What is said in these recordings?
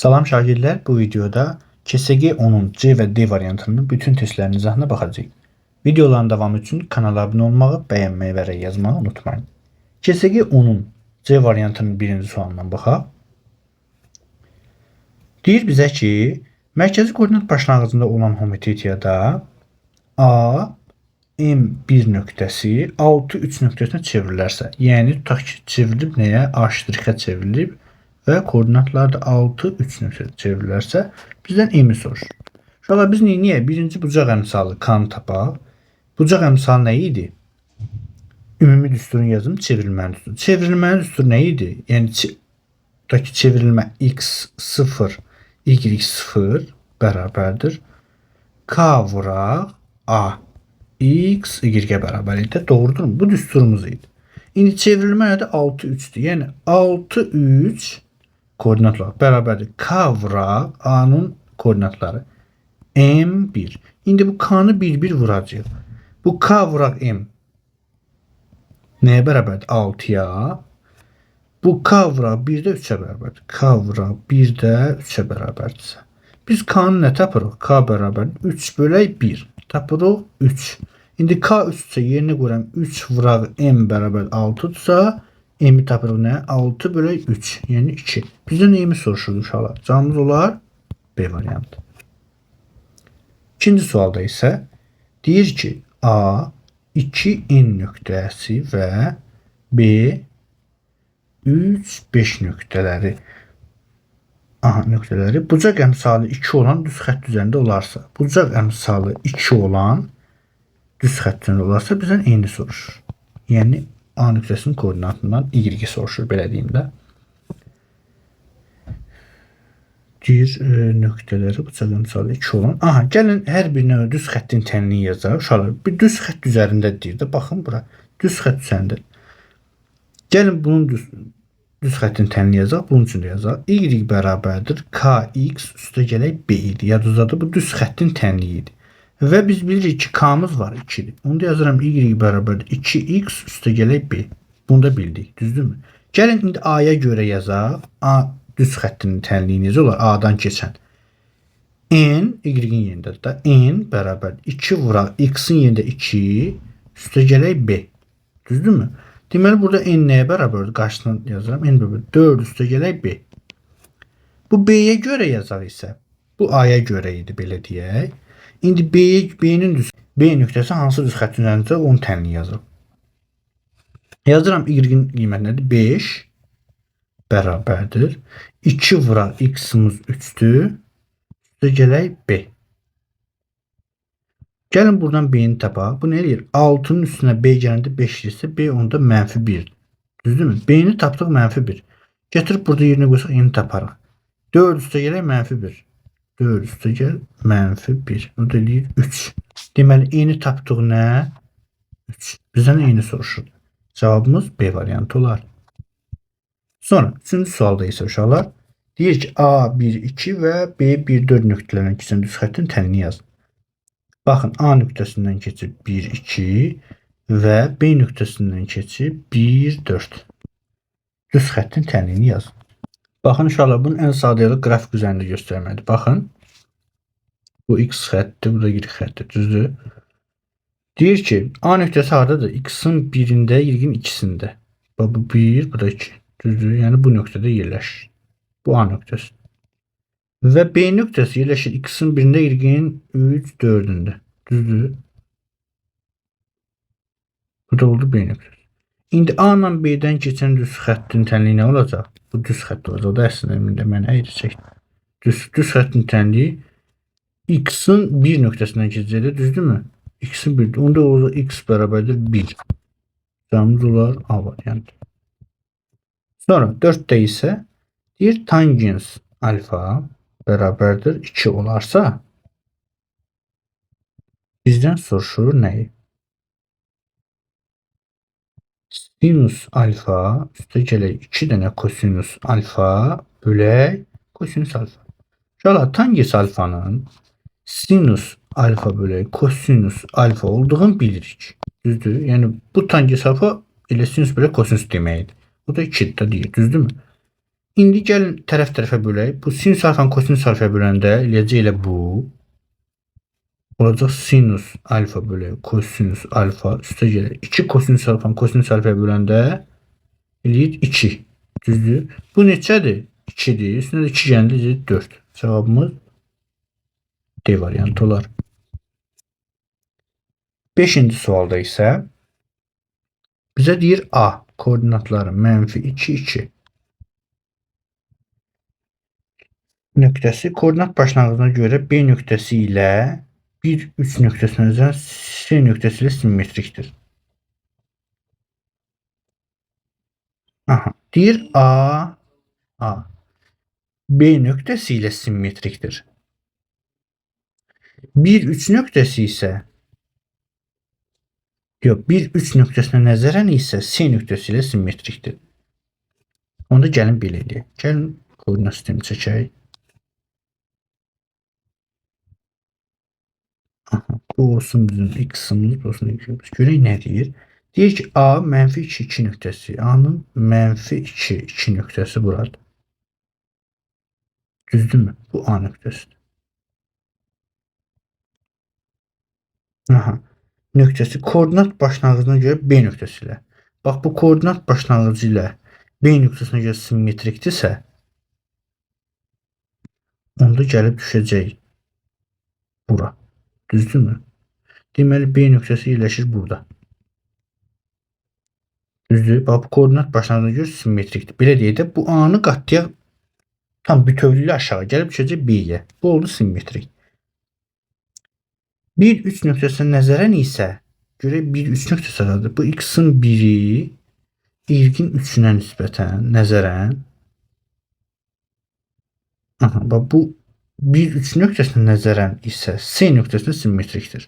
Salam şagirdlər, bu videoda KSG 10'un C və D variantının bütün testlərinin izahına baxacağıq. Videoların davamı üçün kanala abunə olmağı, bəyənməyi və rəy yazmağı unutmayın. KSG 10'un C variantının birinci sualından baxaq. Deyir bizə ki, mərkəzi koordinat başlanğıcında olan homotetriyada A M1 nöqtəsi 6-3 nöqtəsinə çevrilərsə, yəni tutaq ki, çevrilib nəyə? A' çevrilib və koordinatlar da 6-3 nöqtədə çevrilərsə, bizdən M-i soruşur. Uşaqlar biz niyə? Birinci bucaq əmsalı K-nı tapaq. Bucaq əmsalı nə idi? Ümumi düsturun yazım çevrilmənin düsturu. Çevrilmənin düsturu nə idi? Yəni tutaq ki, çevrilmə x0 y0 bərabərdir K vuraq A x y-ə bərabər idi. Doğrudurmu? Bu düsturumuz idi. İndi çevrilmə nədir? 6-3'dür. Yəni 6-3 koordinatlar bərabərdir K vuraq A-nın koordinatları M1. İndi bu K-nı bir-bir vuracaq. Bu K vuraq M nəyə bərabərdir? 6-ya. Bu K vuraq 1-də 3-ə bərabərdir. K vuraq 1-də 3-ə bərabərdirsə. Biz K-nı nə tapırıq? K bərabərdir 3 bölək 1. Tapırıq 3. İndi K 3-sə yerinə qoyuram 3 vuraq M bərabər 6-dırsa, M-i tapırıq nə? 6 bölək 3, yəni 2. Bizdən M-i soruşur uşaqlar. Cavabımız olar B variantı. İkinci sualda isə deyir ki, A 2N nöqtəsi və B 3-5 nöqtələri bucaq əmsalı 2 olan düz xətt üzərində olarsa, bucaq əmsalı 2 olan düz xətt üzərində olarsa, bizdən N-i soruşur. Yəni A nöqtəsinin koordinatından Y soruşur, belə deyim də. Deyir nöqtələri bucaq əmsalı 2 olan. Aha, gəlin hər birinə düz xəttin tənliyi yazaq. Uşaqlar, bir düz xətt üzərində deyir də, baxın bura. Düz xətt üzərində. Gəlin bunun düz xəttin tənliyi yazaq, bunun üçün də yazaq. Y bərabərdir KX üstə gələk B idi. Yadınızdadır, bu düz xəttin tənliyi idi. Və biz bilirik ki, K-mız var 2'dir. Onu da yazıram Y bərabərdir 2x üstə gələk B. Bunu da bildik, düzdürmü? Gəlin indi A-ya görə yazaq. A düz xəttinin tənliyi necə olar? A-dan keçən. N, Y-in yerindədir da. N bərabərdir 2 vuraq x-in yerində 2 üstə gələk B. Düzdürmü? Deməli, burada N nəyə bərabərdir? Qarşısına yazıram. N bərabərdir 4 üstə gələk B. Bu B-yə görə yazaq isə. Bu A-ya görə idi, belə deyək. İndi B-nin B nöqtəsi hansı düz xəttin üzərində onu tənliyi yazırıq. Yazıram Y-in qiyməti nədir? 5 bərabərdir 2 vuraq x-imiz 3'dür. Üstə gələk B. Gəlin buradan B-ni tapaq. Bu nə eləyir? 6'nın üstünə B gələndə 5 isə B onda -1'dir. Düzdürmü? B-ni tapdıq -1. Gətirib burada yerinə qoysaq N-i taparıq. 4 üstə gələk -1. 4 üstə gəl -1. O da eləyir 3. Deməli, N-i tapdıq nə? 3. Bizdən N-i soruşur. Cavabımız B variantı olar. Sonra, üçüncü sualda isə uşaqlar deyir ki, A1-2 və B1-4 nöqtələrindən keçən düz xəttin tənliyi yazın. Baxın, A nöqtəsindən keçib 1-2 və B nöqtəsindən keçib 1-4. Düz xəttin tənliyini yazın. Baxın uşaqlar, bunun ən sadə yolu qrafik üzərində göstərməkdir. Baxın, bu x xətdir, bu da y xətdir, düzdür? Deyir ki, A nöqtəsi haradadır? X-in 1'ində, Y-in 2'sində. Bu 1, bu da 2, düzdür? Yəni bu nöqtədə yerləşir. Bu A nöqtəsi. Və B nöqtəsi yerləşir X-in 1'ində, Y-in 3, 4'ündə, düzdür? Bu da oldu B nöqtəsi. İndi A ilə B-dən keçən düz xəttin tənliyi nə olacaq? Bu düz xətt olacaq. O da əslində mən əyri çəkdim. Düz xəttin tənliyi X-in 1 nöqtəsindən keçəcək, düzdürmü? X-in 1, onda olacaq X bərabərdir 1. Cavabımız olar A variantı. Sonra 4'də isə deyir tangens alfa bərabərdir 2 olarsa bizdən soruşur nəyi? Sinus alfa üstə gələk 2 dənə kosinus alfa bölək kosinus alfa. Uşaqlar, tangens alfanın sinus alfa bölək kosinus alfa olduğunu bilirik. Düzdür? Yəni bu tangens alfa elə sinus bölək kosinus deməkdir. Bu da 2'dir deyir, düzdürmü? İndi gəlin tərəf-tərəfə bölək. Bu sinüs alfanı kosinüs alfaya böləndə eləyəcək elə bu. Olacaq sinüs alfa bölü kosinüs alfa üstə gəlir. 2 kosinüs alfanı kosinüs alfaya böləndə eləyir 2. Düzdür? Bu neçədir? 2-dir. Üstünə də 2 gəlir 4. Cavabımız D variantı olar. 5-ci sualda isə bizə deyir A koordinatları -2, 2 nöqtəsi koordinat başlanğıcına görə B nöqtəsi ilə 1, 3 nöqtəsinə üzrən C nöqtəsi ilə simmetrikdir. Aha. Deyir A B nöqtəsi ilə simmetrikdir. 1, 3 nöqtəsi isə yox, 1, 3 nöqtəsinə nəzərən isə C nöqtəsi ilə simmetrikdir. Onda gəlin belə eləyək. Gəlin koordinat sistemi çəkək. Aha, bu olsun bizim x-imiz, bu olsun y-imiz. Görək nə deyir? Deyir ki, A -2, 2 nöqtəsi. A-nın -2, 2 nöqtəsi buradır. Düzdürmü? Bu A nöqtəsidir. Aha. Nöqtəsi koordinat başlanğıcına görə B nöqtəsi ilə. Bax, bu koordinat başlanğıcı ilə B nöqtəsinə görə simmetrikdirsə, onda gəlib düşəcək bura. Düzdürmü? Deməli, B nöqtəsi yerləşir burada. Düzdür? Bax, bu koordinat başlanğıcına görə simmetrikdir. Belə deyək də, bu A-nı qatlayaq tam bütövlüyü ilə aşağı gəlib düşəcək B-yə. Bu oldu simmetrik. 1, 3 nöqtəsinə nəzərən isə görək 1, 3 nöqtəsi aradır. Bu x-in 1-i y-in 3-ünə nisbətən nəzərən. Aha, bax bu 1, 3 nöqtəsinə nəzərən isə C nöqtəsinə simmetrikdir.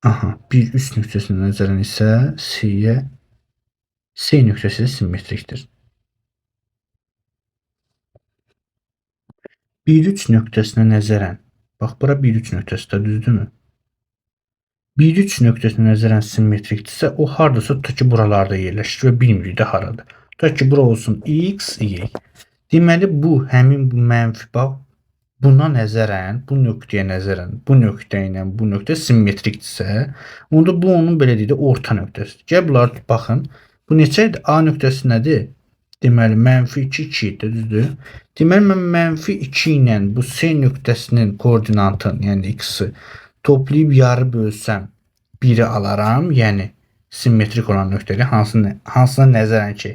Aha, 1, 3 nöqtəsinə nəzərən isə C nöqtəsi ilə simmetrikdir. 1, 3 nöqtəsinə nəzərən. Bax, bura 1, 3 nöqtəsidir, düzdürmü? 1, 3 nöqtəsinə nəzərən simmetrikdirsə, o hardasa tutaq ki, buralarda yerləşir və bilmirik də haradır. Tutaq ki, bura olsun x, y. Deməli, bu həmin bu mənfi bax, buna nəzərən, bu nöqtəyə nəzərən, bu nöqtə ilə bu nöqtə simmetrikdirsə, onda bu onun belə deyək də orta nöqtəsidir. Gəl bunları baxın. Bu neçədir? A nöqtəsi nədir? Deməli, -2, 2 idi, düzdür? Deməli, mən -2 ilə bu C nöqtəsinin koordinatını, yəni x-i toplayıb yarı bölsəm 1-i alaram, yəni simmetrik olan nöqtəyə hansına nəzərən ki,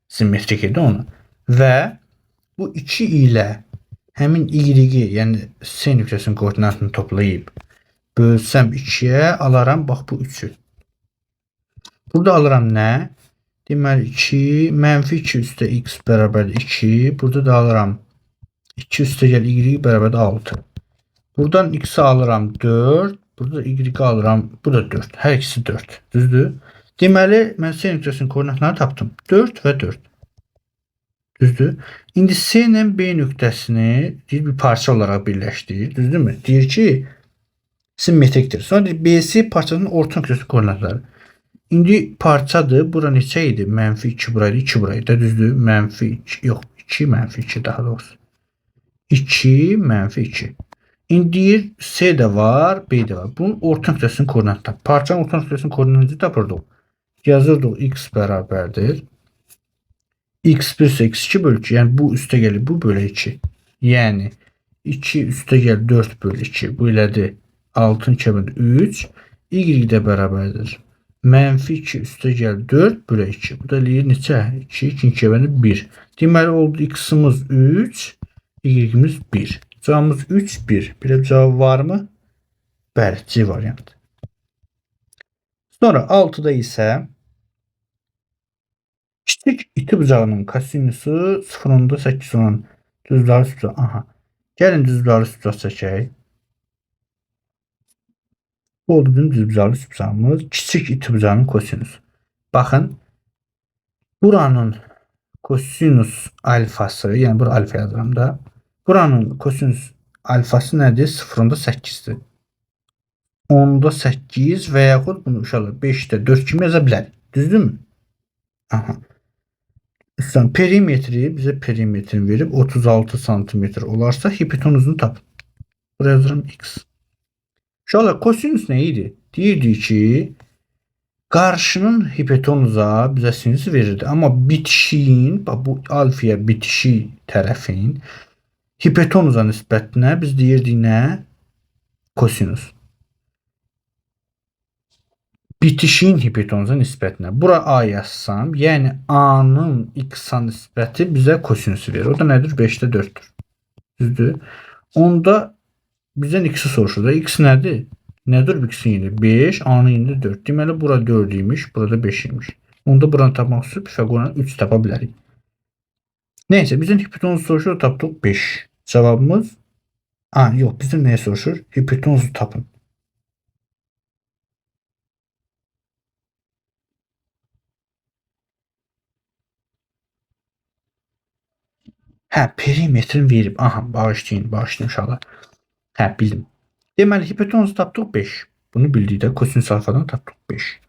simmetrik idi onu. Və bu 2 ilə həmin y-i, yəni C nöqtəsinin koordinatını toplayıb bölsəm 2-yə alaram, bax bu 3-ü. Burada alıram nə? Deməli, 2, -2 üstə x bərabərdir 2. Burada da alıram 2 üstə gəl y bərabərdir 6. Buradan x-i alıram 4. Burada y-i alıram. Bu da 4. Hər ikisi 4. Düzdür? Deməli, mən C nöqtəsinin koordinatlarını tapdım. 4 və 4. Düzdür? İndi C ilə B nöqtəsini bir parça olaraq birləşdirir. Düzdürmü? Deyir ki, simmetrikdir. Sonra deyir, BC parçasının orta nöqtəsi koordinatları. İndi parçadır. Bura neçə idi? -2 buraydı, 2 buraydı. Düzdür? -2, yox, 2, -2 daha doğrusu. 2, -2. İndi deyir, C də var, B də var. Bunun orta nöqtəsinin koordinatları. Parçanın orta nöqtəsinin koordinatını tapırdıq. Yazırdıq x bərabərdir. X1 ise x2 bölü 2. Yəni bu üstə gəlir, bu bölü 2. Yəni 2 üstə gəlir 4 bölü 2. Bu ilədir 6-ın 2 bölü 3. Y də bərabərdir. -2 üstə gəl 4 bölü 2. Bu da eləyir neçə? 2, 2 bölü 1. Deməli oldu x-imiz 3, y-imiz 1. Cavabımız 3, 1. Bir cavab varmı? Bəli, C variantı. Sonra 6-da isə kiçik iti bucağının kosinusu 0.8 olan düzbucaqlı sütun. Aha. Gəlin düzbucaqlı sütun çəkək. Bu oldu bizim düzbucaqlı sütunumuz. Kiçik iti bucağının kosinusu. Baxın. Buranın kosinus alfası, yəni bura alfa yazıram da. Buranın kosinus alfası nədir? 0.8-dir. 10'da 8 və yaxud bunu uşaqlar 5'də 4 kimi yaza bilərik. Düzdürmü? Aha. Üstən perimetri bizə perimetrini verib 36 santimetr olarsa hipotenuzunu tapın. Buraya yazıram x. Uşaqlar kosinüs nə idi? Deyirdi ki, qarşının hipotenuza bizə sinüs verirdi. Amma bitişiyin, bu alfaya bitişik tərəfin hipotenuza nisbətinə biz deyirdik nə? Kosinüs. Bitişiyin hipotenuza nisbətinə. Bura a yazsam, yəni a-nın x-a nisbəti bizə kosinüsü verir. O da nədir? 5-də 4-dür. Düzdür? Onda bizdən x-i soruşur da. X nədir? Nədir x-in yeri? 5, a-nın yeri 4. Deməli, bura 4 imiş, burada 5 imiş. Onda buranı tapmaq üçün Pifaqordan 3 tapa bilərik. Neyse, bizdən hipotenuzu soruşur, tapdıq 5. Cavabımız yox, bizdən nəyə soruşur? Hipotenuzu tapın. Perimetrin verib. Bağışlayın uşaqlar. Bildim. Deməli, hipotenuzu tapdıq 5. Bunu bildikdə kosinüs alfadan tapdıq 5.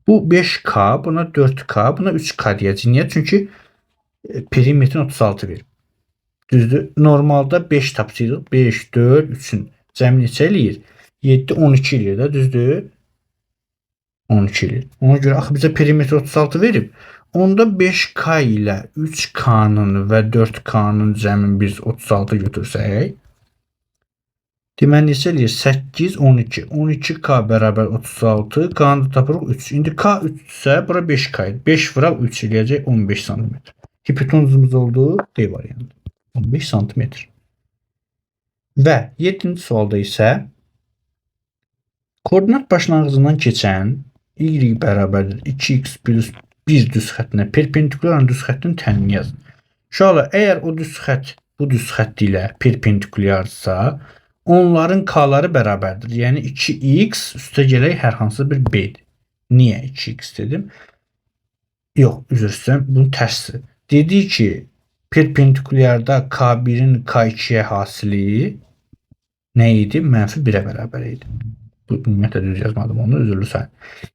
Bu 5K, buna 4K, buna 3K deyəcək. Niyə? Çünki perimetrin 36 verib. Düzdür? Normalda 5 tapsıydıq. 5, 4, 3-ün cəmi neçə eləyir? 7, 12 eləyir də, düzdür? 12 eləyir. Ona görə axı bizə perimetr 36 verib. Onda 5K ilə 3K-nın və 4K-nın cəmin biz 36 götürsək, deməli neçə eləyir? 8, 12. 12K bərabər 36, K-nı tapırıq 3. İndi K 3-sə, bura 5K idi. 5 vuraq 3 eləyəcək 15 cm. Hipotenuzumuz oldu D variantı. 15 cm. Və 7-ci sualda isə koordinat başlanğıcından keçən y bərabərdir 2x plus 1 düz xəttinə perpendikular olan düz xəttin tənini yazın. Uşaqlar, əgər o düz xətt bu düz xətt ilə perpendikulyarsa, onların k-ları bərabərdir. Yəni 2x üstə gələk hər hansı bir b-dir. Niyə 2x dedim? Yox, üzr istəyirəm, bunun tərsi. Dedi ki, perpendikulyarda k1-in k2-yə hasili nə idi? -1-ə bərabər idi. Bu ümumiyyətlə düz yazmadım onu, üzrlü sayın.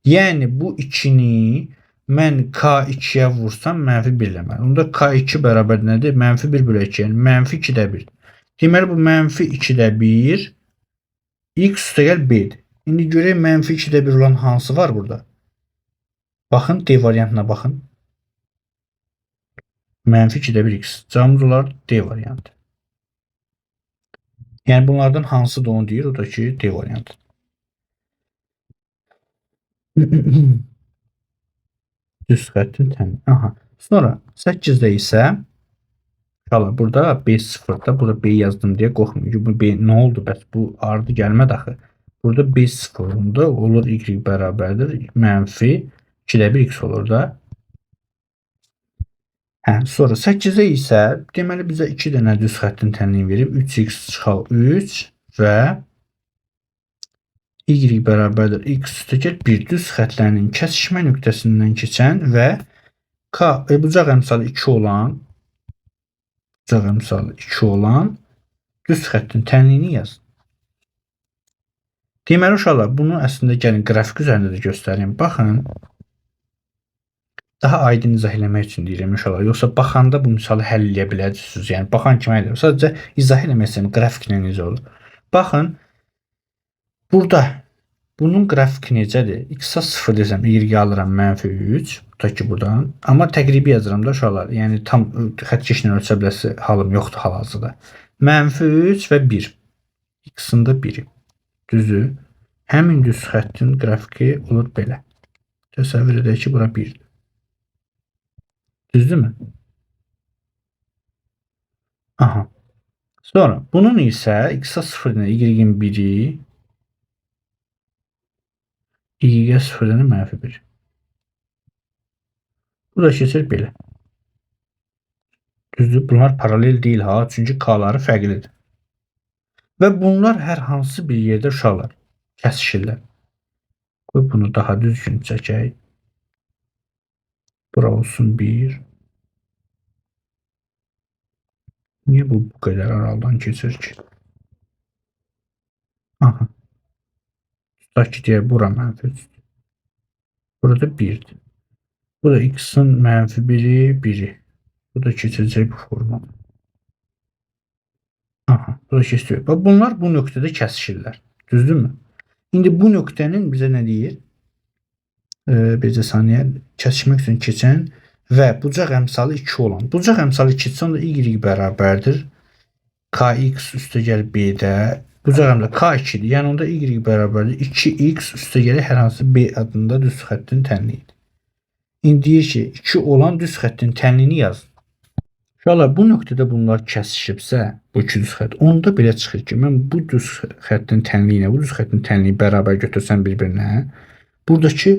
Yəni bu 2-ni mən k2-yə vursam -1 eləməli. Onda k2 bərabər nədir? -1 bölü 2, yəni -2-də 1. Deməli bu -2-də 1 x üstə gəl b-dir. İndi görək -2-də 1 olan hansı var burada? Baxın, D variantına baxın. -2-də 1 x. Cavabımız olar D variantı. Yəni bunlardan hansıdır onu deyir, o da ki D variantı. Düz xəttin təmini. Sonra 8-də isə burada B0-da, burada B yazdım deyə qorxmayın ki, bu B nə oldu bəs? Bu ardı gəlmədi axı. Burada B0-da olur y bərabərdir -2-də 1 x olur da. Sonra 8-də isə deməli bizə 2 dənə düz xəttin tənini verib 3x çıxal 3 və y bərabərdir x üstə gəl 1 düz xətlərinin kəsişmə nöqtəsindən keçən və k bucaq əmsalı 2 olan düz xəttin tənliyini yaz. Deməli uşaqlar, bunu əslində gəlin qrafik üzərində də göstərim. Baxın, daha aydın izah eləmək üçün deyirəm uşaqlar. Yoxsa baxanda bu misalı həll eləyə biləcəksiniz. Yəni baxan kimi elə. Sadəcə izah eləmək istəyirəm qrafiklə necə olur. Baxın, burada bunun qrafiki necədir? X-a 0 desəm, y alıram -3, tutaq ki buradan. Amma təqribi yazıram da uşaqlar. Yəni tam xəttkeşlə ölçə biləsi halım yoxdur hal-hazırda. -3 və 1. X-ın da 1-i. Düzdür? Həmin düz xəttin qrafiki olur belə. Təsəvvür edək ki, bura 1-dir. Düzdürmü? Sonra bunun isə x-a 0 ilə y-in 1-i, y-ə 0 ilə -1. Bu da keçir belə. Düzdür? Bunlar paralel deyil ha, çünki k-ları fərqlidir. Və bunlar hər hansı bir yerdə uşaqlar kəsişirlər. Qoy bunu daha düzgün çəkək. Bura olsun 1. Niyə bu qədər aralıdan keçir ki? Tutaq ki, deyək, bura -3. Burada 1-dir. Bu da x'in mənfi biri, biri. Bu da keçəcək bu forma. Aha, bu da keçəcək. Bax, bunlar bu nöqtədə kəsişirlər. Düzdürmü? İndi bu nöqtənin bizə nə deyir? Bircə saniyə kəsişmək üçün keçən və bucaq əmsalı 2 olan. Bucaq əmsalı 2 isə onda y bərabərdir. Kx üstə gəl b-də. Bucaq əmsalı k2-dir. Yəni onda y bərabərdir 2x üstə gəl hər hansı b adında düz xəttin tənliyidir. İndi deyir ki, 2 olan düz xəttin tənliyini yazın. Uşaqlar, bu nöqtədə bunlar kəsişibsə, bu iki düz xətt, onda belə çıxır ki, mən bu düz xəttin tənliyi ilə bu düz xəttin tənliyi bərabər götürsəm bir-birinə, buradakı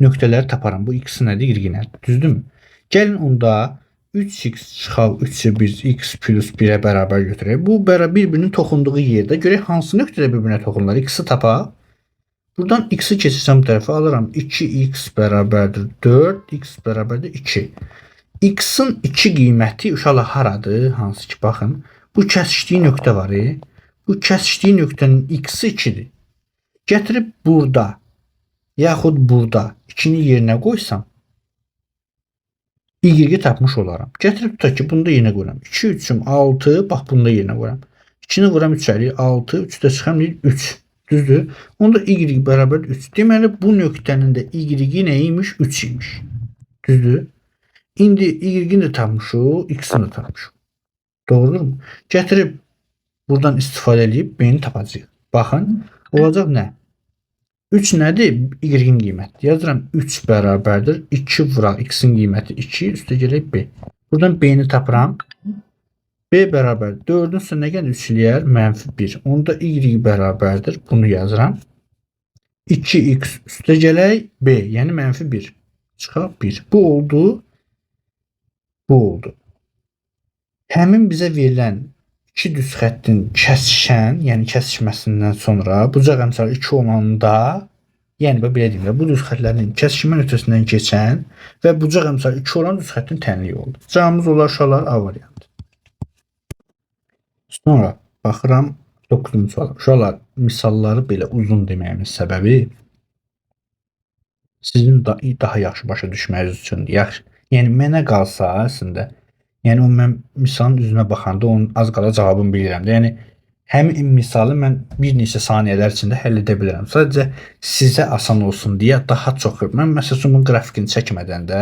nöqtələri taparam. Bu x nədir? Y nədir? Düzdürmü? Gəlin onda 3x çıxal 3-ü biz x plus 1-ə bərabər götürək. Bu bir-birinin toxunduğu yerdə görək hansı nöqtədə bir-birinə toxunurlar. X-i tapaq. Buradan x-i keçirsəm bu tərəfə alıram. 2x bərabərdir 4, x bərabərdir 2. X-in 2 qiyməti uşaqlar haradır? Hansı ki, baxın. Bu kəsişdiyi nöqtə var. Bu kəsişdiyi nöqtənin x-i 2-dir. Gətirib burada, yaxud burada 2-ni yerinə qoysam, y-i tapmış olaram. Gətirib tutaq ki, bunda yerinə qoyuram. 2, 3-üm 6, bax bunda yerinə qoyuram. 2-ni vuram 3 əli, 6, 3-də çıxam 3. Düzdür? Onda y bərabər 3. Deməli, bu nöqtənin də y-i nə imiş? 3 imiş. Düzdür? İndi y-ni də tapmışıq, x-ni də tapmışıq. Doğrudurmu? Gətirib buradan istifadə edib b-ni tapacağıq. Baxın, olacaq nə? 3 nədir? Y-in qiyməti. Yazıram 3 bərabərdir. 2 vuraq x-in qiyməti 2, üstə gələk b. Buradan b-ni tapıram. B bərabər 4-ün üstə nə gəlir? 3 eləyər? -1. Onda y bərabərdir. Bunu yazıram. 2x üstə gələk b, yəni -1. Çıxaq 1. Bu oldu. Bu oldu. Həmin bizə verilən iki düz xəttin kəsişən, yəni kəsişməsindən sonra bucaq əmsalı 2 olanda, yəni belə deyim də, bu düz xətlərin kəsişmə nöqtəsindən keçən və bucaq əmsalı 2 olan düz xəttin tənliyi oldu. Cavabımız olar uşaqlar A variantı. Sonra baxıram 9-cu suala. Uşaqlar, misalları belə uzun deməyimin səbəbi sizin daha yaxşı başa düşməyiniz üçündür. Yaxşı. Yəni mənə qalsa əslində, yəni o mən misalın üzünə baxanda onun az qala cavabını bilirəm də. Yəni həmin misalı mən bir neçə saniyələr içində həll edə bilərəm. Sadəcə sizə asan olsun deyə daha çox mən məsələn bunun qrafikini çəkmədən də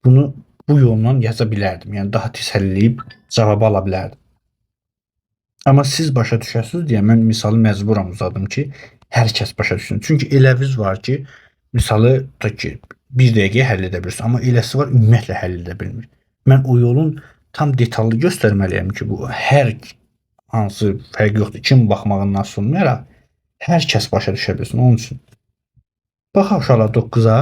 bunu bu yolla yaza bilərdim. Yəni daha tez həll edib cavabı ala bilərdim. Amma siz başa düşəsiniz deyə mən misalı məcburam uzadım ki, hər kəs başa düşsün. Çünki eləviz var ki, misalı tutaq ki, 1 dəqiqəyə həll edə bilirsiniz, amma eləsi var ümumiyyətlə həll edə bilmir. Mən o yolun tam detallı göstərməliyəm ki, bu hər hansı fərq yoxdur, kim baxmağından asılı olmayaraq hər kəs başa düşə bilsin. Onun üçün baxaq uşaqlar 9-a.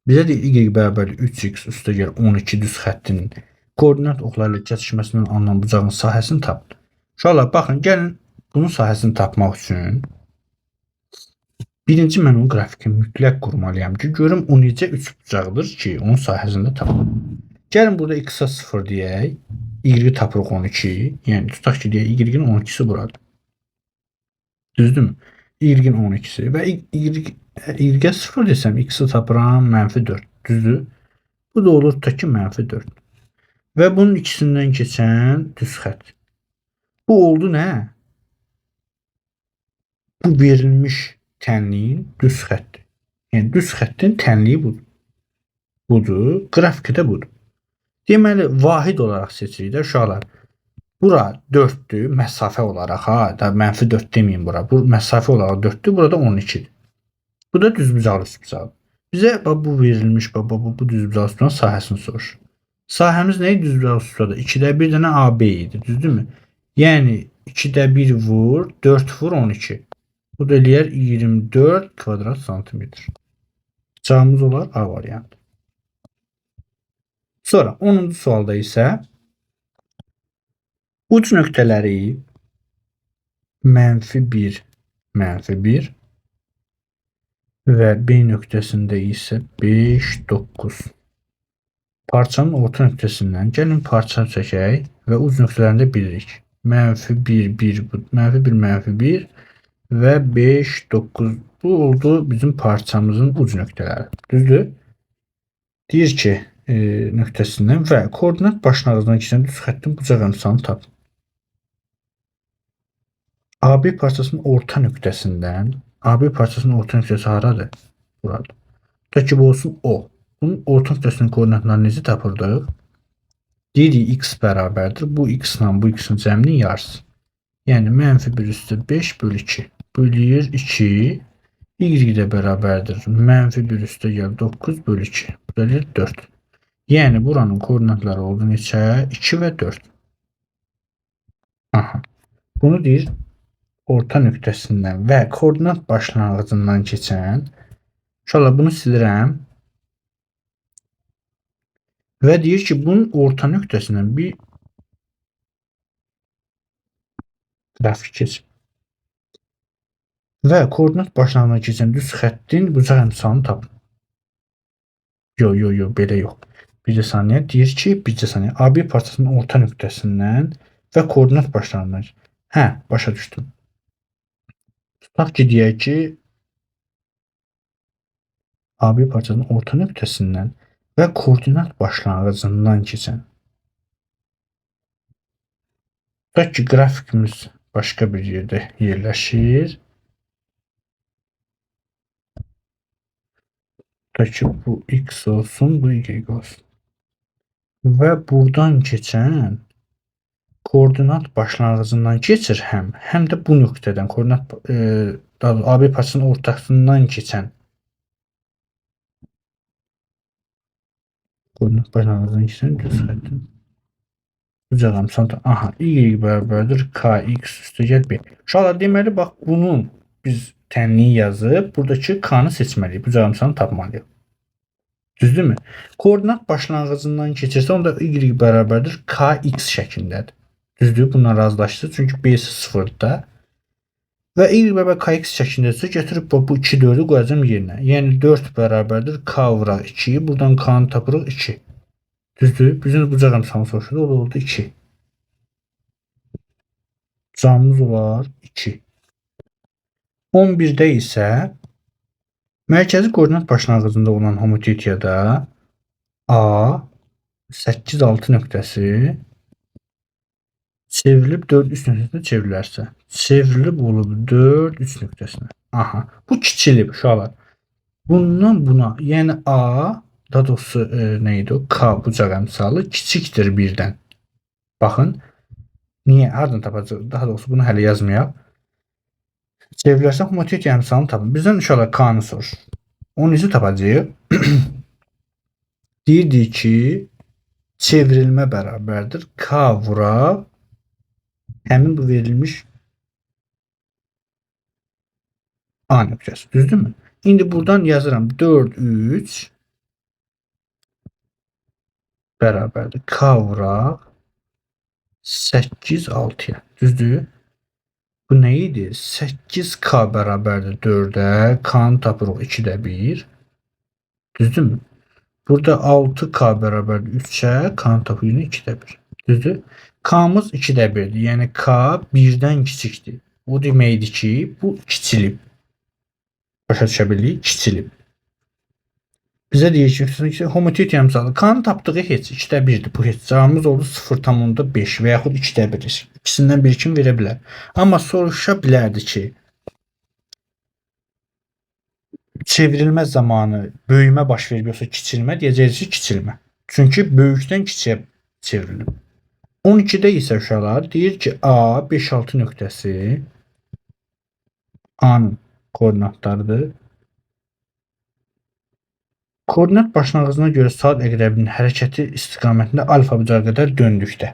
Bizə deyir y bərabər 3x üstə gəl 12 düz xəttinin koordinat oxlarla kəsişməsindən alınan bucağın sahəsini tapın. Uşaqlar baxın, gəlin bunun sahəsini tapmaq üçün birinci mən onun qrafikini mütləq qurmalıyam ki, görüm o necə 3 bucaqdır ki, onun sahəsində tapım. Gəlin burada x-a 0 deyək, y tapırıq 12, yəni tutaq ki, deyək y-in 12-si buradır. Düzdürmü? Y-in 12-si və y-ə 0 desəm, x-i tapıram -4, düzdür? Bu da olur tutaq ki, -4. Və bunun ikisindən keçən düz xətt. Bu oldu nə? Bu verilmiş tənliyin düz xətti. Yəni düz xəttin tənliyi budur. Budur, qrafiki də budur. Deməli, vahid olaraq seçirik də uşaqlar. Bura 4-dür, məsafə olaraq, ha, da -4 deməyim bura. Bu məsafə olaraq 4-dür, burada 12-dir. Bu da düzbucaqlı üstbucaqlı. Bizə bu verilmiş, bu düzbucaqlı üstbucağın sahəsini soruşur. Sahəmiz nə idi düzbucaqlı üstbucaqda? 2-də 1 dənə AB idi, düzdürmü? Yəni 2-də 1 vur, 4 vur 12. Bu da eləyər 24 kvadrat santimetr. Cavabımız olar A variantı. Sonra 10-cu sualda isə uc nöqtələri -1, -1 və B nöqtəsində isə 5, 9. Parçanın orta nöqtəsindən gəlin parça çəkək və uc nöqtələrində bilirik. -1, 1, -1, -1 və 5, 9. Bu oldu bizim parçamızın uc nöqtələri. Düzdür? Deyir ki, nöqtəsindən və koordinat başlanğıcından keçən düz xəttin bucaq əmsalını tap. AB parçasının orta nöqtəsindən, AB parçasının orta nöqtəsi haradır? Buradır. Tutaq ki, bu olsun O. Bunun orta nöqtəsinin koordinatlarını necə tapırdıq? Deyirik x bərabərdir. Bu x ilə bu x-in cəminin yarısı. Yəni -1 üstə 5 bölü 2. Bölür 2. Y də bərabərdir. -1 üstə 9 bölü 2. Bölür 4. Yəni buranın koordinatları oldu neçə? 2 və 4. Aha. Bunu deyir orta nöqtəsindən və koordinat başlanğıcından keçən. İnşallah bunu silirəm. Və deyir ki, bunun orta nöqtəsindən bir qrafik keçir. Və koordinat başlanğıcından keçən düz xəttin bucaq əmsalını tapın. Yo, belə yox. Bircə saniyə deyir ki, bircə saniyə AB parçasının orta nöqtəsindən və koordinat başlanğıcından. Hə, başa düşdüm. Tutaq ki, deyək ki, AB parçasının orta nöqtəsindən və koordinat başlanğıcından keçən. Tutaq ki, qrafikimiz başqa bir yerdə yerləşir. Tutaq ki, bu x olsun, bu y olsun. Və buradan keçən koordinat başlanğıcından keçir həm də bu nöqtədən koordinat AB parçasının ortasından keçən koordinat başlanğıcından keçən düz xəttin bucaq əmsalını. Aha, y bərabərdir kx üstə gəl b. Uşaqlar, deməli bax bunun biz tənliyi yazıb buradakı k-nı seçməliyik. Bucaq əmsalını tapmalıyıq. Düzdürmü? Koordinat başlanğıcından keçirsə onda y bərabərdir kx şəklindədir. Düzdür? Bununla razılaşdıq. Çünki b-si 0-da. Və y bərabər kx şəklindədirsə gətirib bu 2 4-ü qoyacağım yerinə. Yəni 4 bərabərdir k vuraq 2. Buradan k-nı tapırıq 2. Düzdür? Bizim bucaq əmsalını soruşdu. O da oldu 2. Bucağımız olar 2. 11-də isə mərkəzi koordinat başlanğıcında olan homotetiyada A 8 6 nöqtəsi çevrilib 4 3 nöqtəsinə çevrilərsə, çevrilib olub 4 3 nöqtəsinə. Aha, bu kiçilib uşaqlar. Bundan buna, yəni A, daha doğrusu nə idi o? K bucaq əmsalı kiçikdir 1-dən. Baxın. Niyə? Hardan tapacağıq? Daha doğrusu bunu hələ yazmayaq. Çevrilərsə homotetiya əmsalını tapın. Bizdən uşaqlar K-nı soruşur. Onu necə tapacağıq? Deyirdik ki, çevrilmə bərabərdir K vuraq həmin bu verilmiş A nöqtəsi. Düzdürmü? İndi buradan yazıram 4 3 bərabərdir K vuraq 8 6-ya. Düzdür? Bu nə idi? 8K bərabərdir 4-ə. K-nı tapırıq 2-də 1. Düzdürmü? Burada 6K bərabərdir 3-ə. K-nı tapırıq 2-də 1. Düzdür? K-mız 2-də 1-dir. Yəni K 1-dən kiçikdir. O deməkdir ki, bu kiçilib. Başa düşə bilirik? Kiçilib. Bizə deyir ki, homotetiya əmsalı K-nı tapdığı heç 2-də 1-dir. Bu heç cavabımız oldu 0,5 və yaxud 2-də 1. İkisindən bir kimi verə bilər. Amma soruşa bilərdi ki, çevrilmə zamanı böyümə baş verib yoxsa kiçilmə, deyəcəyik ki, kiçilmə. Çünki böyükdən kiçiyə çevrilib. 12-də isə uşaqlar deyir ki, A 5 6 nöqtəsi A-nın koordinatlarıdır. Koordinat başlanğıcına görə saat əqrəbinin hərəkəti istiqamətində alfa bucağa qədər döndükdə.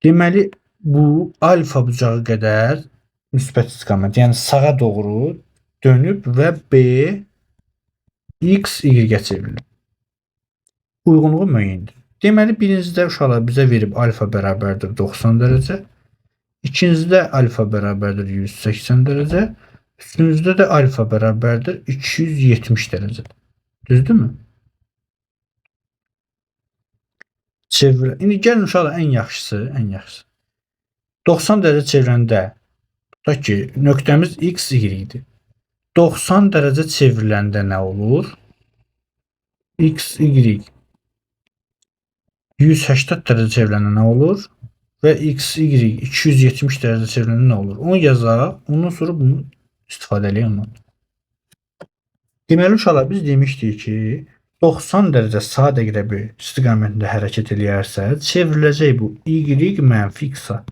Deməli, bu alfa bucağı qədər müsbət istiqamət, yəni sağa doğru dönüb və B x y-ə çevrilir. Uyğunluğu müəyyəndir. Deməli, birincidə uşaqlar bizə verib alfa bərabərdir 90 dərəcə. İkincidə alfa bərabərdir 180 dərəcə. Üçüncüdə də alfa bərabərdir 270 dərəcə. Düzdürmü? Çevir. İndi gəlin uşaqlar ən yaxşısı. 90 dərəcə çevirəndə tutaq ki, nöqtəmiz x y idi. 90 dərəcə çevriləndə nə olur? x, y 180 dərəcə çevriləndə nə olur? Və x, y 270 dərəcə çevriləndə nə olur? Onu yazaq. Ondan sonra bunu istifadə edək ondan. Deməli uşaqlar biz demişdik ki, 90 dərəcə sağa dəqiqə istiqamətində hərəkət eləyərsə, çevriləcək bu y mənfi x-a.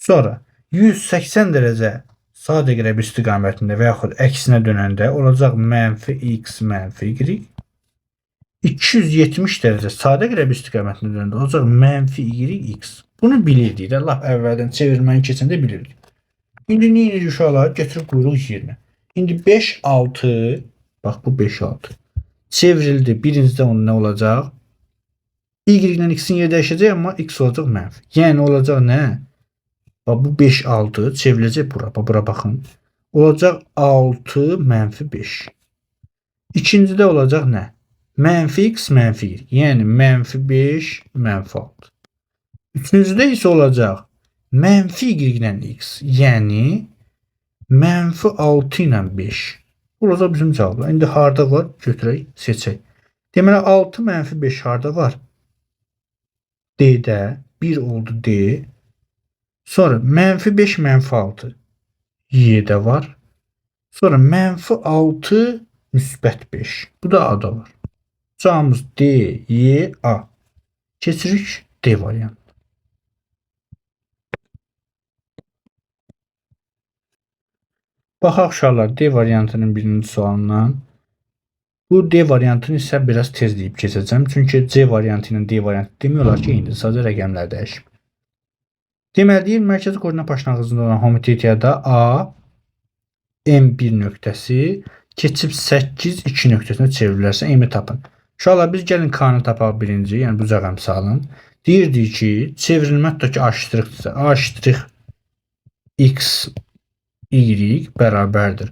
Sonra 180 dərəcə sağa dəqiqə istiqamətində və yaxud əksinə dönəndə olacaq mənfi x mənfi y. 270 dərəcə sadə qərib istiqamətində döndü. Olacaq mənfi y x. Bunu bilirdik də. Lap əvvəldən çevirməni keçəndə bilirdik. İndi nə edirik uşaqlar? Götürüb qoyuruq yerinə. İndi 5, 6. Bax bu 5, 6. Çevrildi. Birincidə onun nə olacaq? Y ilə x-in yeri dəyişəcək, amma x olacaq mənfi. Yəni olacaq nə? Bax bu 5, 6 çevriləcək bura. Bax bura baxın. Olacaq 6 mənfi 5. İkincidə olacaq nə? Mənfi x mənfi y. Yəni mənfi 5 mənfi 6. Üçüncüdə isə olacaq mənfi y ilə x. Yəni mənfi 6 ilə 5. Olacaq bizim cavablar. İndi harda var? Götürək, seçək. Deməli 6 mənfi 5 harda var? D-də 1 oldu D. Sonra mənfi 5 mənfi 6 Y-də var. Sonra mənfi 6 müsbət 5. Bu da A-da var. Cavabımız D, Y, A. Keçirik D variantı. Baxaq uşaqlar D variantının birinci sualından. Bu D variantını isə biraz tez deyib keçəcəm. Çünki C variantı ilə D variantı demək olar ki, eynidir. Sadəcə rəqəmlər dəyişib. Deməli deyir, mərkəzi koordinat başlanğıcında olan homotetriyada A M1 nöqtəsi keçib 8 2 nöqtəsinə çevrilərsə M-i tapın. Uşaqlar biz gəlin K-nı tapaq birinci, yəni bucaq əmsalın. Deyirdik ki, çevrilmə tutaq ki A' x y bərabərdir.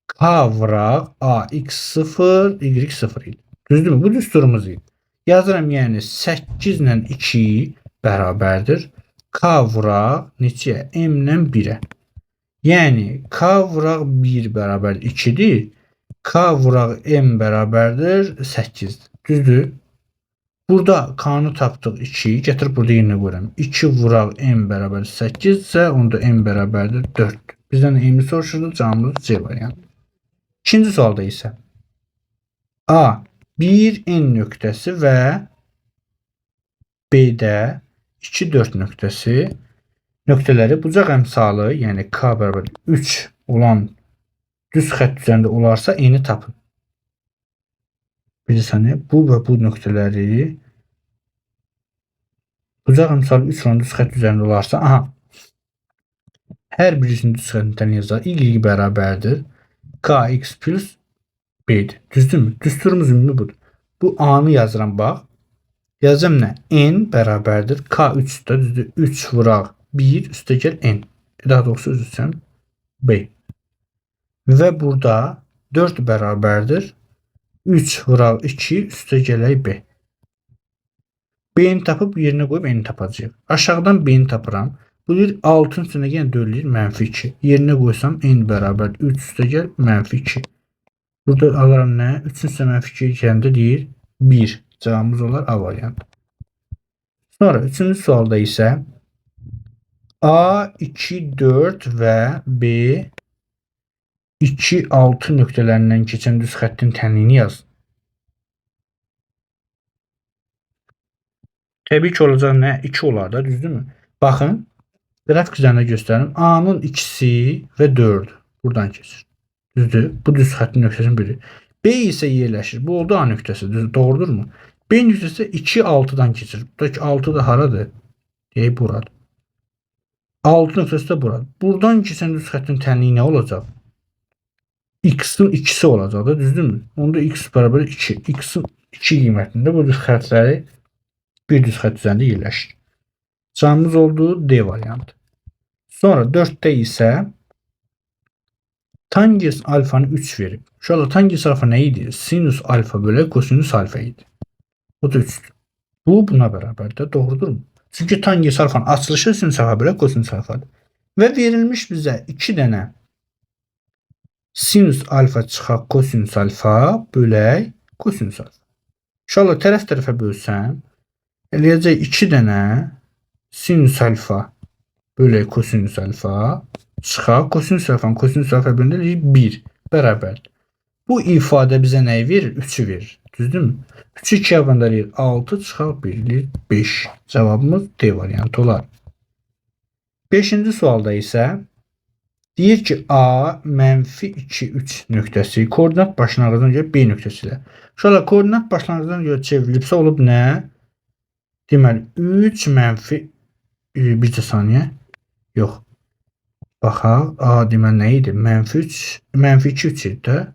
K vuraq AX0 Y0 idi. Düzdürmü? Bu düsturumuz idi. Yazıram yəni 8 ilə 2 bərabərdir. K vuraq neçəyə? M ilə 1-ə. Yəni K vuraq 1 bərabər 2-dir. K vuraq M bərabərdir 8-dir. Düzdür? Burada K-nı tapdıq 2. Gətirib burada yerinə qoyuram. 2 vuraq M bərabər 8 isə onda M bərabərdir 4. Bizdən M-i soruşurdu. Cavabımız C variantı. İkinci sualda isə A 1 N nöqtəsi və B-də 2 4 nöqtələri bucaq əmsalı, yəni K bərabər 3 olan düz xətt üzərində olarsa N-i tapın. Bilirsənə, bu və bu nöqtələri bucaq əmsalı 3 olan düz xətt üzərində olarsa, hər birisinin düz xəttini yazaq. Y bərabərdir Kx plus B-dir. Düzdürmü? Düsturumuz ümumi budur. Bu A-nı yazıram, bax. Yazacağım nə? N bərabərdir K3-də, düzdür? 3 vuraq 1 üstə gəl N. Daha doğrusu üzrsən B. Və burada 4 bərabərdir 3 vuraq 2 üstə gələk B. B-ni tapıb yerinə qoyub N-i tapacaq. Aşağıdan B-ni tapıram. Bu deyir 6-ın üstünə yenə 4 deyir mənfi 2. Yerinə qoysam N bərabər 3 üstə gəl mənfi 2. Burada alıram nə? 3-ün üstə mənfi 2 gəndə deyir 1. Cavabımız olar A variantı. Sonra 3-cü sualda isə A 2 4 və B 2 6 nöqtələrindən keçən düz xəttin tənliyini yazın. Təbii ki olacaq nə? 2 olar da, düzdürmü? Baxın, qrafik üzərində göstərim. A-nın ikisi və 4 buradan keçir. Düzdür? Bu düz xəttin nöqtəsinin biri. B isə yerləşir. Bu oldu A nöqtəsi. Doğrudurmu? B nöqtəsi 2 6-dan keçir. Buradakı 6 da haradır? Deyək buradır. 6 nöqtəsi də buradır. Buradan keçən düz xəttin tənliyi nə olacaq? X-in ikisi olacaq da, düzdürmü? Onda x bərabər 2. X-in 2 qiymətində bu düz xətləri bir düz xətt üzərində yerləşir. Cavabımız oldu D variantı. Sonra 4-də isə tangens alfanı 3 verib. Uşaqlar tangens alfa nə idi? Sinus alfa bölə kosinus alfa idi. Bu da 3'dür. Bu buna bərabərdir. Doğrudurmu? Çünki tangens alfanın açılışı sinus alfa bölə kosinus alfadır. Və verilmiş bizə 2 dənə sinus alfa çıxaq kosinus alfa bölək kosinüs alfa. İnşallah tərəf-tərəfə bölsəm, eləyəcək 2 dənə sinüs alfa bölək kosinüs alfa çıxar. Kosinüs alfa bölündür 1 bərabərdir. Bu ifadə bizə nəyi verir? 3'ü verir. Düzdürmü? 3'ü 2'ye böndürür 6 çıxar 1 5. Cavabımız D variantı olar. 5-ci sualda isə deyir ki, A -2 3 nöqtəsi koordinat başlanğıcına görə B nöqtəsi ilə. Şöyle koordinat başlanğıcına görə çevrilibsə olub nə? Deməli 3 bircə saniyə. Yox. Baxaq. A deməli nə idi? -2 3 idi də.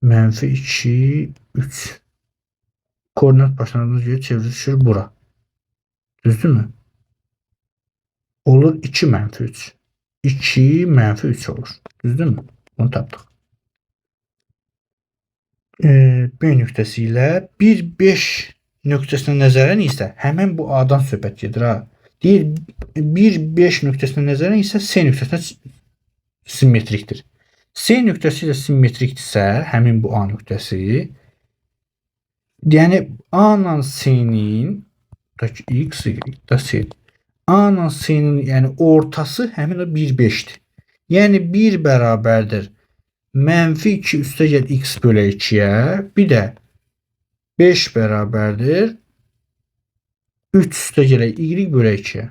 -2 3. Koordinat başlanğıcına görə çevrilişir bura. Düzdürmü? Olur 2 -3. 2 -3 olur. Düzdürmü? Bunu tapdıq. B nöqtəsi ilə 1 5 nöqtəsinə nəzərən isə həmin bu A'dan söhbət gedir ha. Deyir 1 5 nöqtəsinə nəzərən isə C nöqtəsinə simmetrikdir. C nöqtəsi ilə simmetrikdirsə, həmin bu A nöqtəsi, yəni A ilə C-nin x, y da C. A ilə C-nin yəni ortası həmin o 1 5'dir. Yəni 1 bərabərdir -2 üstəgəl x bölü 2'yə, bir də 5 bərabərdir 3 üstəgəl y bölü 2'yə.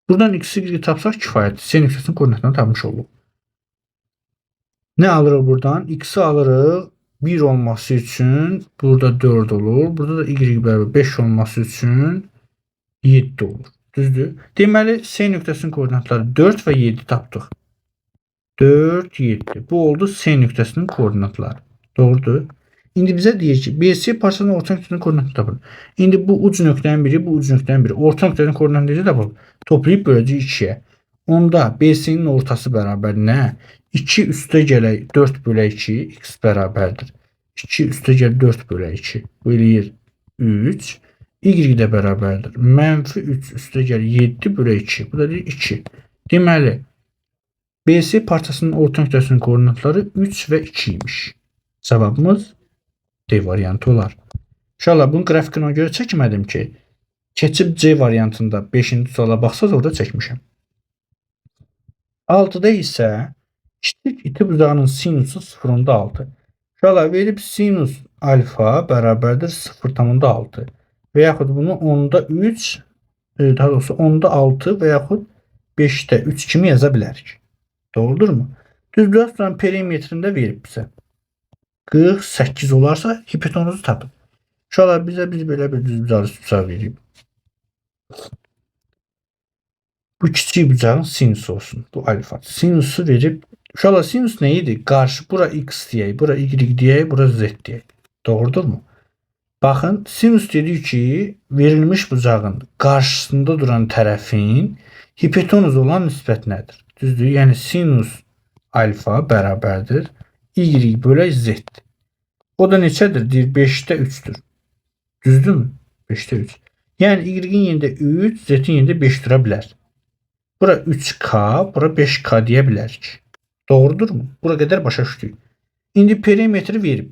Buradan x, y tapsaq kifayətdir. C nöqtəsinin koordinatını tapmış oluruq. Ne alırıq buradan? X'i alırıq. 1 olması üçün burada 4 olur. Burada da y bərabər 5 olması üçün 7 olur. Düzdür? Deməli C nöqtəsinin koordinatları 4 və 7 tapdıq. 4 7. Bu oldu C nöqtəsinin koordinatları. Doğrudur. İndi bizə deyir ki, BC parçasının orta nöqtəsinin koordinatını tapın. İndi bu uc nöqtənin biri, bu uc nöqtənin biri. Orta nöqtənin koordinatını necə tapalım? Toplayıb böləcəyik 2'yə. Onda BC'nin ortası bərabər nə? 2 üstəgəl 4 bölü 2 x bərabərdir. 2 üstəgəl 4 bölü 2. Bu eləyir 3. Y də bərabərdir. -3 üstəgəl 7 bölü 2. Bu da deyir 2. Deməli, BC parçasının orta nöqtəsinin koordinatları 3 və 2 imiş. Cavabımız D variantı olar. İnşallah bunun qrafikini ona görə çəkmədim ki, keçib C variantında 5-ci suala baxsaz orada çəkmişəm. 6'da isə kiçik iti buzağının sinusu 0.6. İnşallah verib sinus alfa bərabərdir 0.6 və yaxud bunu 10'da 3, daha doğrusu 10'da 6 və yaxud 5'də 3 kimi yaza bilərik. Doğrudurmu? Düzbucaq perimetrində verib bizə. 48 olarsa hipotenuzu tapın. İnşallah bizə belə bir düzbucaq verib. Bu kiçik bucağın sinusu olsun. Bu alfa. Sinusu verib. İnşallah sinus neydi? Qarşı bura x deyək, bura y deyək, bura z deyək. Doğrudurmu? Baxın, sinus dedik ki, verilmiş bucağın qarşısında duran tərəfin hipotenuz olan nisbət nədir? Düzdür? Yəni sinus alfa bərabərdir y bölü z-dir. O da neçədir? Deyir 5'də 3'dür. Düzdürmü? 5'də 3. Yəni y-in yerində 3, z-in yerində 5 dura bilər. Bura 3K, bura 5K deyə bilərik. Doğrudurmu? Bura qədər başa düşdük. İndi perimetri verib.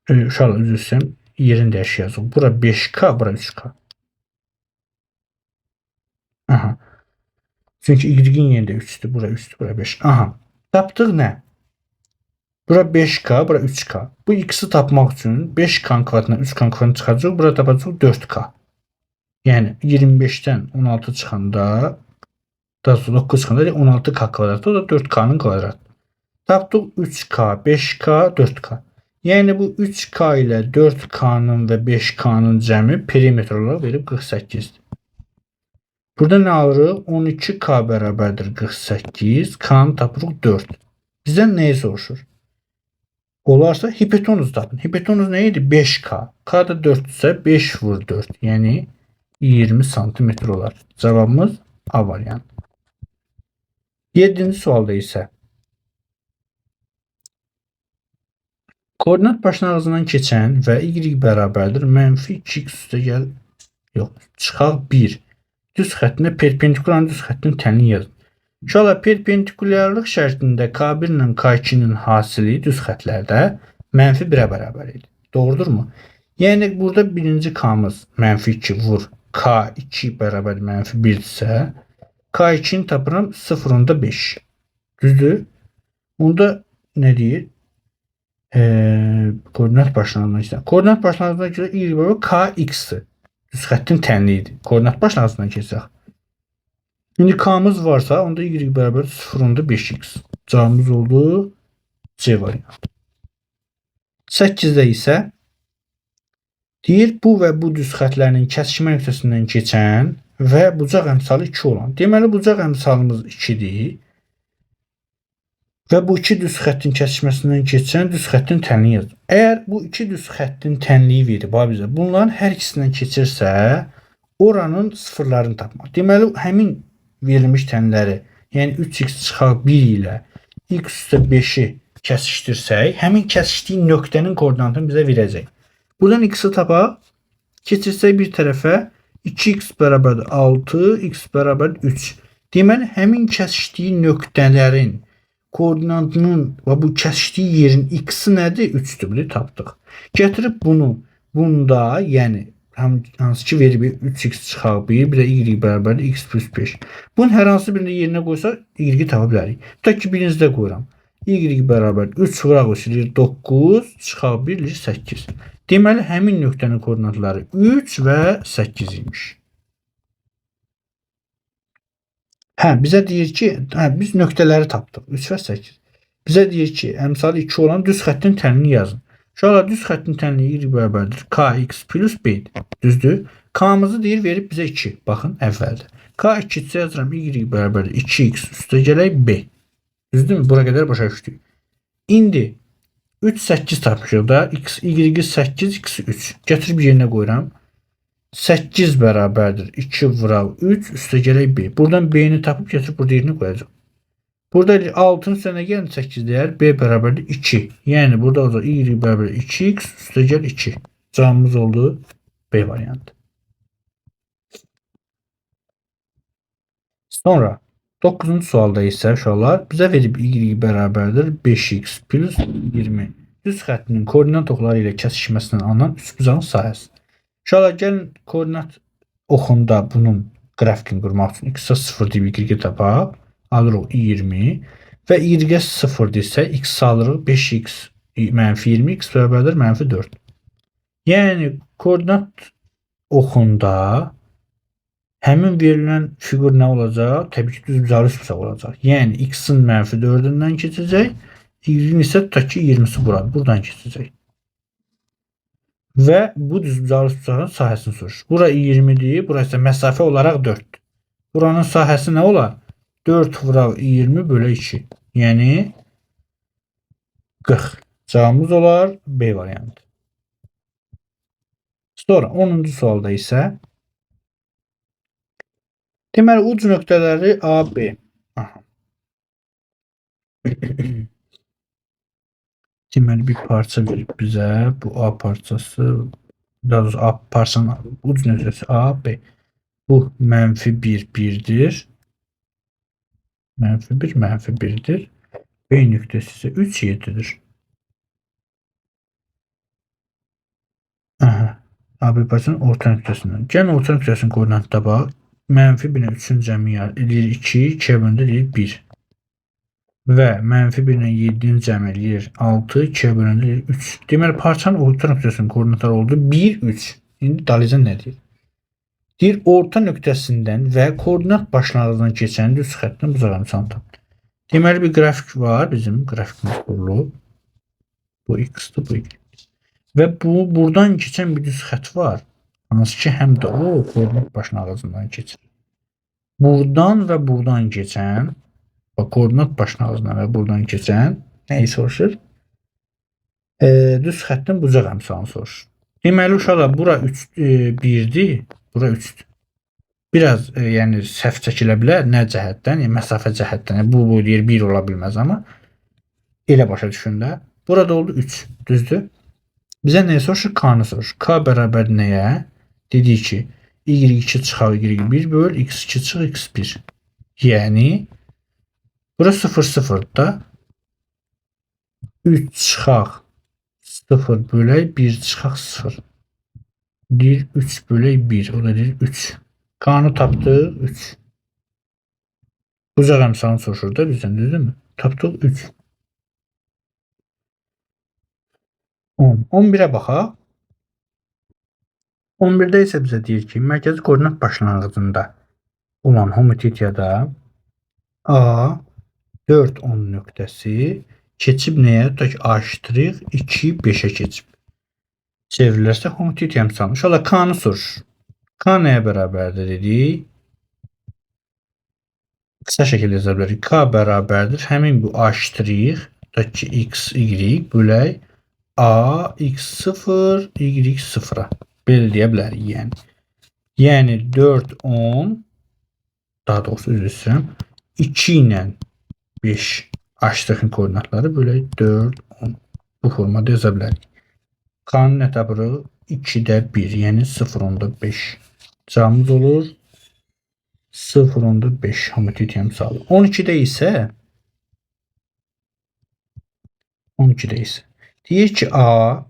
Uşaqlar üzr istəyirəm, yerini dəyişik yazıq. Bura 5K, bura 3K. Aha. Çünki y-in yerində 3'dür, bura 3'dür, bura 5. Aha. Tapdıq nə? Bura 5K, bura 3K. Bu x'i tapmaq üçün 5K'nın kvadratından 3K'nın kvadratını çıxacaq. Burada tapacaq 4K. Yəni 25'dən 16 çıxanda, daha sonra 9 çıxanda 16K kvadratı, o da 4K'nın kvadratı. Tapdıq 3K, 5K, 4K. Yəni bu 3K ilə 4K'nın və 5K'nın cəmi perimetr olaraq verib 48'dir. Burada nə alırıq? 12K bərabərdir 48, K'nı tapırıq 4. Bizdən nəyi soruşur? Olarsa hipotenuz tapın. Hipotenuz neydi? 5K. K da 4 ise 5 vur 4. Yani 20 santimetre olar. Cevabımız A variantı. 7. sualda ise koordinat başlanğıcından keçən və y bərabərdir -2x üstəgəl yox, çıxaq 1 düz xəttinə perpendikular düz xəttin tənini yazın. Uşaqlar, perpendikulyarlıq şərtində K1 ilə K2-nin hasili düz xətlərdə -1-ə bərabər idi. Doğrudurmu? Yəni burada birinci K-mız -2 vur K2 bərabər -1-dirsə, K2-ni tapıram 0.5. Düzdür? Onda nə deyir? Koordinat başlanğıcına keçir. Koordinat başlanğıcına görə y bərabər kx-dir. Düz xəttin tənliyi idi. Koordinat başlanğıcından keçsək. İndi K'mız varsa onda y bərabər 0.5x. Cavabımız oldu C variantı. 8-də isə deyir bu və bu düz xətlərinin kəsişmə nöqtəsindən keçən və bucaq əmsalı 2 olan. Deməli bucaq əmsalımız 2-dir. Və bu iki düz xəttin kəsişməsindən keçən düz xəttin tənliyi yazılır. Əgər bu iki düz xəttin tənliyi verib bizə, bunların hər ikisindən keçirsə, oranın sıfırlarını tapmaq. Deməli, həmin verilmiş tənləri, yəni 3x çıxaq 1 ilə x üstə 5-i kəsişdirsək, həmin kəsişdiyi nöqtənin koordinatını bizə verəcək. Buradan x-i tapaq, keçirsək bir tərəfə 2x bərabər 6, x bərabər 3. Deməli, həmin kəsişdiyi nöqtələrin koordinatının və bu kəsişdiyi yerin x-i nədir? 3-dür. Bunu tapdıq. Gətirib bunu bunda, yəni hansı ki verib 3x çıxaq 1, bir də y bərabər x plus 5. Bunun hər hansı birində yerinə qoysaq y tapa bilərik. Tutaq ki birincidə qoyuram. Y bərabər 3 vuraq uçurur 9, çıxaq 1 8. Deməli həmin nöqtənin koordinatları 3 və 8 imiş. Bizə deyir ki, biz nöqtələri tapdıq. 3 və 8. Bizə deyir ki, əmsalı 2 olan düz xəttin tənini yazın. Uşaqlar, düz xəttin tənliyi y bərabərdir kx plus b-dir. Düzdür? K-mızı deyir verib bizə 2. Baxın, əvvəldə. K2-sə yazıram y bərabərdir 2x üstə gələk b. Düzdürmü? Bura qədər başa düşdük. İndi 3 8 tapmışıq da x y 8 x 3. Gətirib yerinə qoyuram. 8 bərabərdir 2 vuraq 3 üstə gələk b. Buradan b-ni tapıb gətirib burada yerinə qoyacaq. Burada 6-nın üstünə gəlin 8 deyər. B bərabərdir 2. Yəni burada olacaq y bərabər 2x üstə gəl 2. Cavabımız oldu B variantı. Sonra 9-cu sualda isə uşaqlar bizə verib y bərabərdir 5x plus 20. Düz xəttinin koordinat oxları ilə kəsişməsindən alınan üçbucağın sahəsi. Uşaqlar, gəlin koordinat oxunda bunun qrafikini qurmaq üçün x-a 0 deyib y tapaq. Alırıq 20 və y 0 desə x alırıq 5x -20 x bərabərdir -4. Yəni koordinat oxunda həmin verilən fiqur nə olacaq? Təbii ki, düzbucaqlı üçbucaq olacaq. Yəni x-in -4-ündən keçəcək, y-in isə tutaq ki 20-si buradan keçəcək. Və bu düzbucaqlı üçbucağın sahəsini soruşur. Bura 20-dir, bura isə məsafə olaraq 4-dür. Buranın sahəsi nə olar? 4 vuraq 20 bölü 2. Yəni 40. Cavabımız olar B variantı. Sonra 10-cu sualda isə deməli uc nöqtələri A, B. Deməli bir parça verib bizə. Bu A parçası, daha doğrusu A parçanın uc nöqtəsi A, B. Bu -1, 1'dir. -1, -1'dir. B nöqtəsi isə 3, 7'dir. AB parçanın orta nöqtəsindən. Gəlin orta nöqtəsinin koordinatını tapaq. -1 ilə 3-ün cəmi eləyir 2, 2-yə bölündə eləyir 1. Və -1 ilə 7-nin cəmi eləyir 6, 2-yə bölündə eləyir 3. Deməli parçanın orta nöqtəsinin koordinatları oldu 1, 3. İndi dalıcan nə deyir? Deyir orta nöqtəsindən və koordinat başlanğıcından keçən düz xəttin bucaq əmsalını tap. Deməli bir qrafik var, bizim qrafikimiz qurulub. Bu x-dir, bu y. Və buradan keçən bir düz xət var. Hansı ki həm də o koordinat başlanğıcından keçir. Buradan və buradan keçən, koordinat başlanğıcından və buradan keçən nəyi soruşur? Düz xəttin bucaq əmsalını soruşur. Deməli uşaqlar bura 1'dir, bura 3'dür. Biraz yəni səhv çəkilə bilər nə cəhətdən, yəni məsafə cəhətdən. Yəni, bu deyir 1 ola bilməz amma elə başa düşün də. Burada oldu 3, düzdür? Bizə nəyə soruşur? K-nı soruşur. K bərabər nəyə? Dedik ki y2 çıxaq y1 böl x2 çıx x1. Yəni bura 0 0 da 3 çıxaq 0 bölək 1 çıxaq 0. Deyir 3 bölək 1. O da deyir 3. Kanı tapdıq 3. Bucaq əmsalını soruşur da bizdən, düzdürmü? Tapdıq 3. 10. 11-ə baxaq. 11-də isə bizə deyir ki, mərkəzi koordinat başlanğıcında olan homotetiyada A 4 10 nöqtəsi keçib nəyə? Tutaq ki, A' 2 5-ə keçib. Çevrilərsə homotetiya əmsalını. İnşallah K-nı soruşur. K nəyə bərabərdir dedik? Qısa şəkildə yazа bilərik. K bərabərdir. Həmin bu A', tutaq ki, x, y bölək A, x0, y0-a. Belə deyə bilərik, yəni 4, 10, daha doğrusu üzr istəyirəm, 2 ilə 5 H-ın koordinatları bölək 4, 10. Bu formada yaza bilərik. K-nın nə tapırıq? 2-də 1, yəni 0.5. Cavabımız olur 0.5 homotetiya əmsalı. 12-də isə deyir ki, A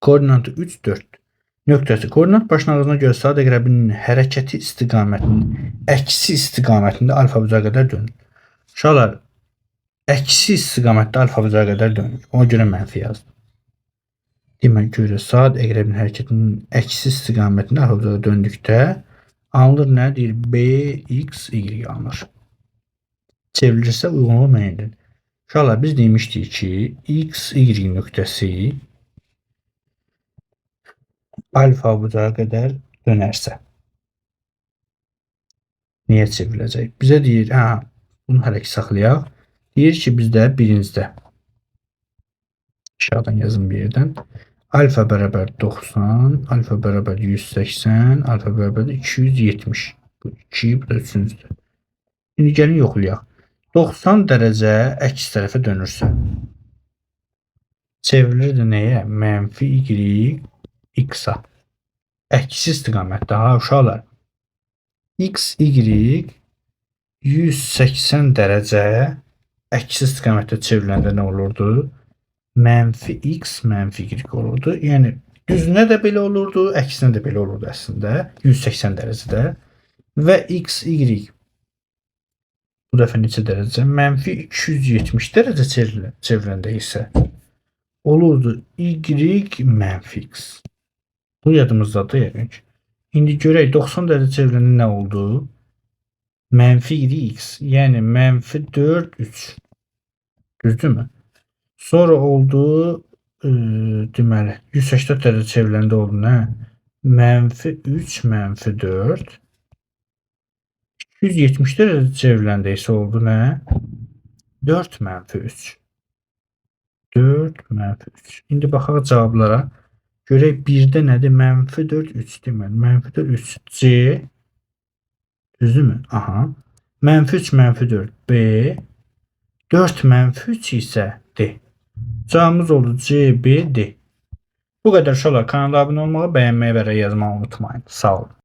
koordinatı 3, 4 nöqtəsi koordinat başlanğıcına görə sadə əqrəbinin hərəkəti istiqamətinin əksi istiqamətində alfa-bucağa qədər dönür. Uşaqlar, əksi istiqamətdə alfa-bucağa qədər dönür. Ona görə mənfi yazdım. Demək görə sadə əqrəbinin hərəkətinin əksi istiqamətində alfa-bucağa döndükdə alınır nə? Deyir B, X, Y alınır. Çevrilirsə uyğunluq müəyyəndir. Uşaqlar, biz demişdik ki, X, Y nöqtəsi alfa-bucağa qədər dönərsə niyə çevriləcək? Bizə deyir, bunu hələ ki saxlayaq. Deyir ki, bizdə birincidə aşağıdan yazın bir yerdən. Alfa bərabər 90, alfa bərabər 180, alfa bərabər 270. Bu 2, bu da 3-cüdür. İndi gəlin yoxlayaq. 90 dərəcə əks tərəfə dönürsə çevrilir nəyə? Mənfi y x-a. Əksi istiqamətdə. Uşaqlar. X, y 180 dərəcə əksi istiqamətdə çevriləndə nə olurdu? Mənfi x, mənfi y olurdu. Yəni düzünə də belə olurdu, əksinə də belə olurdu əslində. 180 dərəcədə. Və x, y bu dəfə neçə dərəcə? Mənfi 270 dərəcə çevriləndə isə olurdu y mənfi x. Bu yadımızdadır yəqin ki. İndi görək 90 dərəcə çevriləndə nə oldu? Mənfi x, yəni mənfi 4, 3. Düzdürmü? Sonra oldu, deməli, 180 dərəcə çevriləndə oldu nə? Mənfi 3, mənfi 4. 270 dərəcə çevriləndə isə oldu nə? 4, mənfi 3. 4, mənfi 3. İndi baxaq cavablara. Görək 1-də nədir? Mənfi 4, 3 deməli. Mənfi 4, 3, C. Düzdürmü? Aha. Mənfi 3, mənfi 4, B. 4 mənfi 3 isə D. Cavabımız oldu C, B, D. Bu qədər uşaqlar. Kanala abunə olmağı, bəyənməyi və yazmağı unutmayın. Sağ olun.